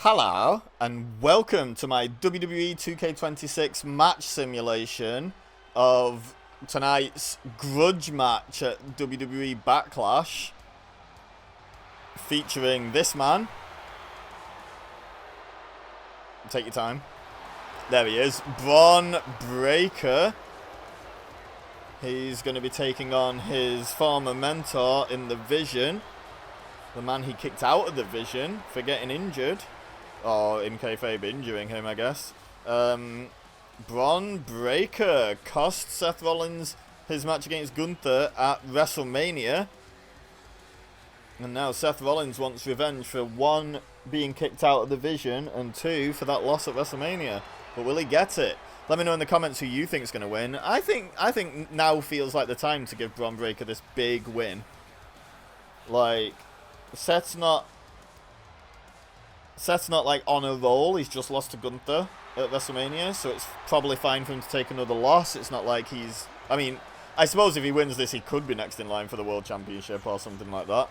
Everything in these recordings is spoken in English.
Hello, and welcome to my WWE 2K26 match simulation of tonight's grudge match at WWE Backlash, featuring this man. Take your time. There he is, Bron Breakker. He's going to be taking on his former mentor in the Vision, the man he kicked out of the Vision for getting injured. Or in kayfabe, injuring him, I guess. Bron Breakker cost Seth Rollins his match against Gunther at WrestleMania. And now Seth Rollins wants revenge for one, being kicked out of the Vision, and two, for that loss at WrestleMania. But will he get it? Let me know in the comments who you think's going to win. I think now feels like the time to give Bron Breakker this big win. Like, Seth's not like on a roll. He's just lost to Gunther at WrestleMania, so it's probably fine for him to take another loss. It's not like he's... I mean, I suppose if he wins this, he could be next in line for the World Championship or something like that.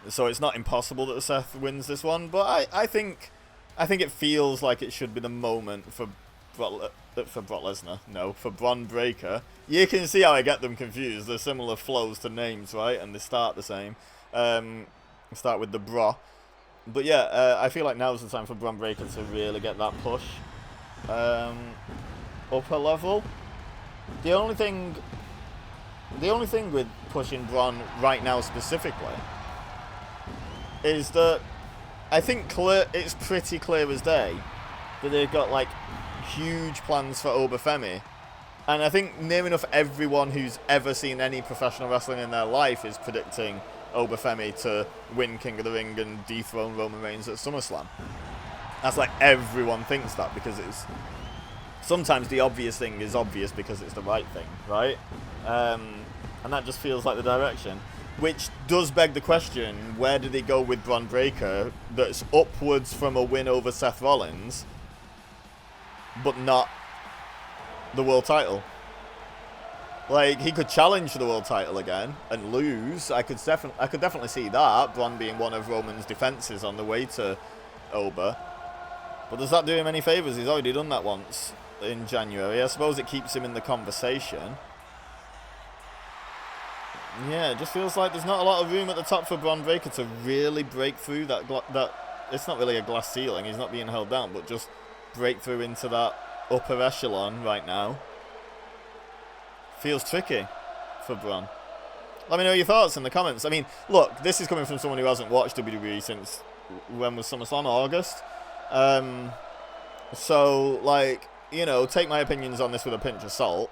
So it's not impossible that Seth wins this one, but I think it feels like it should be the moment for Brock Lesnar. No, for Bron Breakker. You can see how I get them confused. They're similar flows to names, right? And they start the same. Start with the bra. But yeah, I feel like now's the time for Bron Breakker to really get that push upper level. The only thing with pushing Bron right now specifically is that I think it's pretty clear as day that they've got like huge plans for Obafemi. And I think near enough everyone who's ever seen any professional wrestling in their life is predicting Obafemi to win King of the Ring and dethrone Roman Reigns at SummerSlam. That's like everyone thinks that, because it's sometimes the obvious thing is obvious because it's the right thing, right? And that just feels like the direction, which does beg the question: where do they go with Bron Breakker that's upwards from a win over Seth Rollins, but not the world title? Like, he could challenge for the world title again and lose. I could definitely see that, Bron being one of Roman's defenses on the way to Oba. But does that do him any favours? He's already done that once in January. I suppose it keeps him in the conversation. Yeah, it just feels like there's not a lot of room at the top for Bron Breakker to really break through that it's not really a glass ceiling. He's not being held down, but just break through into that upper echelon right now. Feels tricky for Bron. Let me know your thoughts in the comments. I mean, look, this is coming from someone who hasn't watched WWE since, when was SummerSlam? August? So, like, you know, take my opinions on this with a pinch of salt.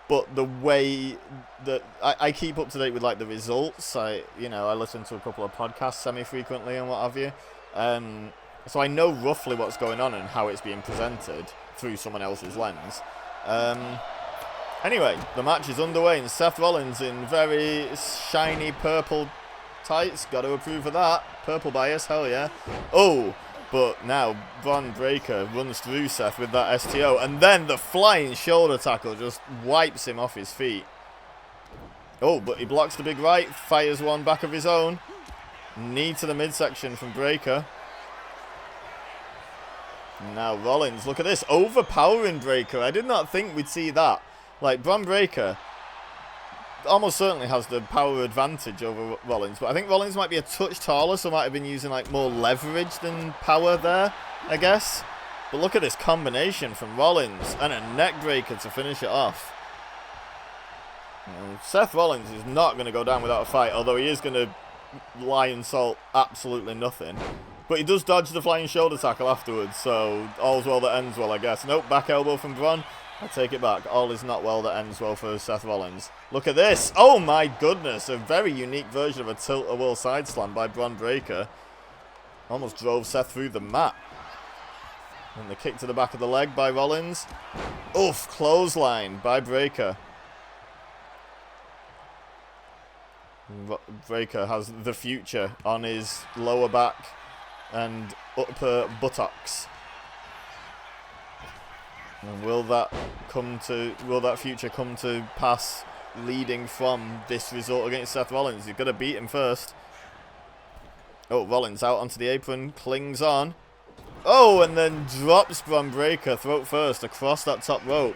But the way that I keep up to date with, like, the results, I listen to a couple of podcasts semi-frequently and what have you. So I know roughly what's going on and how it's being presented through someone else's lens. Anyway, the match is underway, and Seth Rollins in very shiny purple tights. Got to approve of that. Purple bias, hell yeah. Oh, but now Bron Breakker runs through Seth with that STO, and then the flying shoulder tackle just wipes him off his feet. Oh, but he blocks the big right, fires one back of his own. Knee to the midsection from Breakker. Now Rollins, look at this, overpowering Breakker. I did not think we'd see that. Like, Bron Breakker almost certainly has the power advantage over Rollins, but I think Rollins might be a touch taller, so might have been using like more leverage than power there, I guess. But look at this combination from Rollins, and a neck breaker to finish it off. Seth Rollins is not going to go down without a fight, although he is going to lie and salt absolutely nothing. But he does dodge the flying shoulder tackle afterwards, so all's well that ends well, I guess. Nope, back elbow from Bron. I take it back. All is not well that ends well for Seth Rollins. Look at this. Oh my goodness. A very unique version of a tilt-a-whirl side slam by Bron Breakker. Almost drove Seth through the mat. And the kick to the back of the leg by Rollins. Oof. Clothesline by Breakker. Breakker has the future on his lower back and upper buttocks. And will that future come to pass leading from this result against Seth Rollins? You've got to beat him first. Oh, Rollins out onto the apron, clings on. Oh, and then drops Bron Breakker throat first across that top rope.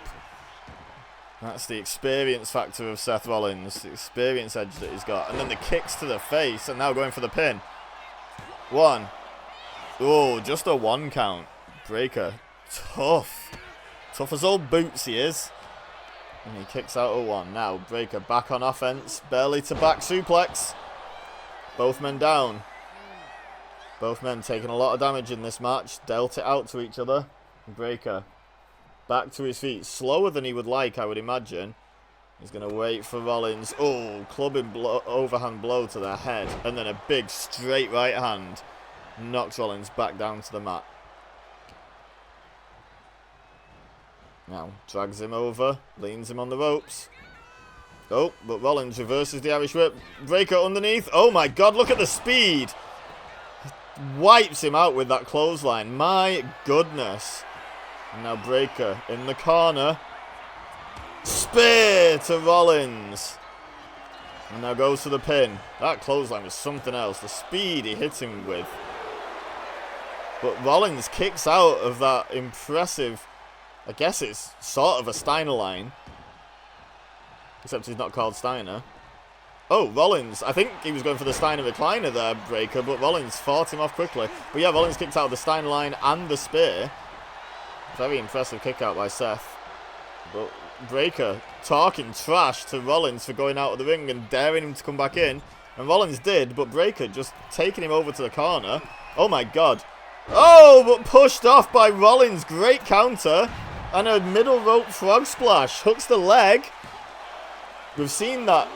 That's the experience factor of Seth Rollins, the experience edge that he's got. And then the kicks to the face, and now going for the pin. 1. Oh, just a 1 count. Breakker, tough. Tough as old boots he is. And he kicks out a 1. Now, Breakker back on offense, belly to back suplex. Both men down. Both men taking a lot of damage in this match. Dealt it out to each other. Breakker back to his feet. Slower than he would like, I would imagine. He's going to wait for Rollins. Oh, clubbing overhand blow to the head. And then a big straight right hand. Knocks Rollins back down to the mat. Now, drags him over. Leans him on the ropes. Oh, but Rollins reverses the Irish whip. Breakker underneath. Oh my God, look at the speed. Wipes him out with that clothesline. My goodness. And now Breakker in the corner. Spear to Rollins. And now goes to the pin. That clothesline was something else. The speed he hit him with. But Rollins kicks out of that impressive, I guess it's sort of a Steiner line. Except he's not called Steiner. Oh, Rollins. I think he was going for the Steiner recliner there, Breakker, but Rollins fought him off quickly. But yeah, Rollins kicked out of the Steiner line and the spear. Very impressive kick out by Seth. But Breakker talking trash to Rollins for going out of the ring and daring him to come back in. And Rollins did, but Breakker just taking him over to the corner. Oh my God. Oh, but pushed off by Rollins. Great counter. And a middle rope frog splash. Hooks the leg. We've seen that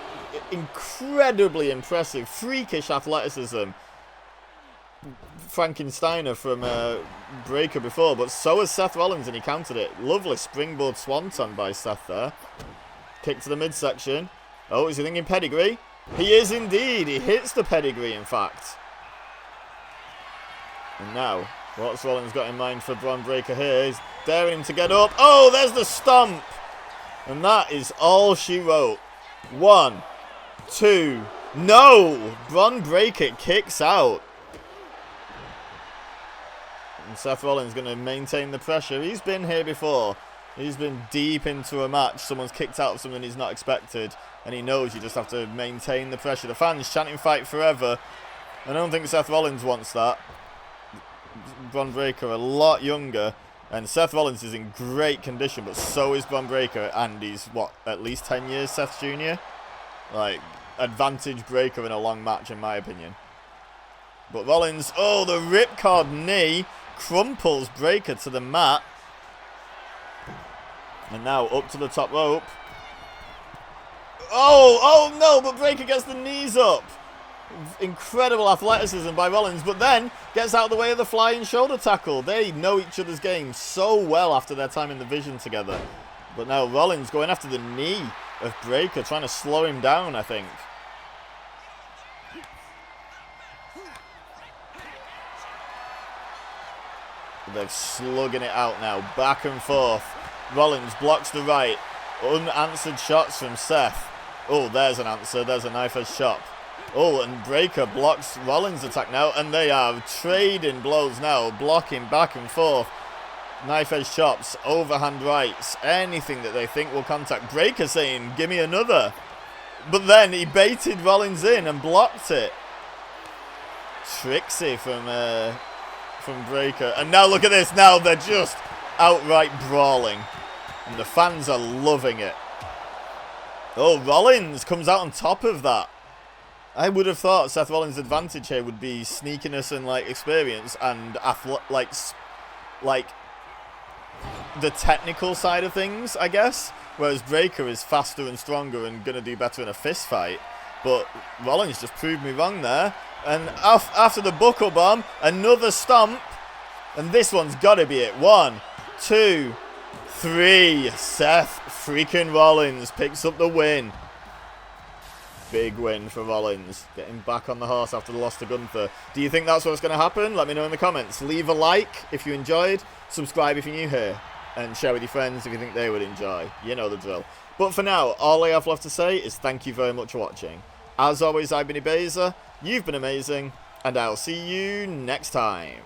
incredibly impressive, freakish athleticism Frankensteiner from Breakker before, but so has Seth Rollins, and he countered it. Lovely springboard swanton by Seth there. Kick to the midsection. Oh, is he thinking pedigree? He is indeed. He hits the pedigree, in fact. And now, what's Rollins got in mind for Bron Breakker here? He's daring him to get up. Oh, there's the stomp. And that is all she wrote. 1, 2, no! Bron Breakker kicks out. And Seth Rollins going to maintain the pressure. He's been here before. He's been deep into a match. Someone's kicked out of something he's not expected. And he knows you just have to maintain the pressure. The fans chanting fight forever. I don't think Seth Rollins wants that. Bron Breakker a lot younger. And Seth Rollins is in great condition, but so is Bron Breakker. And he's, what, at least 10 years Seth Jr.? Like, advantage Breakker in a long match, in my opinion. But Rollins, oh, the ripcord knee crumples Breakker to the mat. And now up to the top rope. Oh no, but Breakker gets the knees up. Incredible athleticism by Rollins, but then gets out of the way of the flying shoulder tackle. They know each other's game so well after their time in the Vision together. But now Rollins going after the knee of Breakker, trying to slow him down, I think. They're slugging it out now, back and forth. Rollins blocks the right. Unanswered shots from Seth. Oh, there's an answer. There's a knife edge chop. Oh, and Breakker blocks Rollins' attack now, and they are trading blows now, blocking back and forth. Knife edge chops, overhand rights, anything that they think will contact. Breakker saying, give me another. But then he baited Rollins in and blocked it. Tricksy from Breakker. And now look at this. Now they're just outright brawling. And the fans are loving it. Oh, Rollins comes out on top of that. I would have thought Seth Rollins' advantage here would be sneakiness and like experience and like the technical side of things, I guess. Whereas Breakker is faster and stronger and gonna do better in a fist fight. But Rollins just proved me wrong there. And after the buckle bomb, another stomp. And this one's got to be it. 1, 2, 3. Seth freaking Rollins picks up the win. Big win for Rollins. Getting back on the horse after the loss to Gunther. Do you think that's what's going to happen? Let me know in the comments. Leave a like if you enjoyed. Subscribe if you're new here. And share with your friends if you think they would enjoy. You know the drill. But for now, all I have left to say is thank you very much for watching. As always, I've been PokÉBEZA. You've been amazing. And I'll see you next time.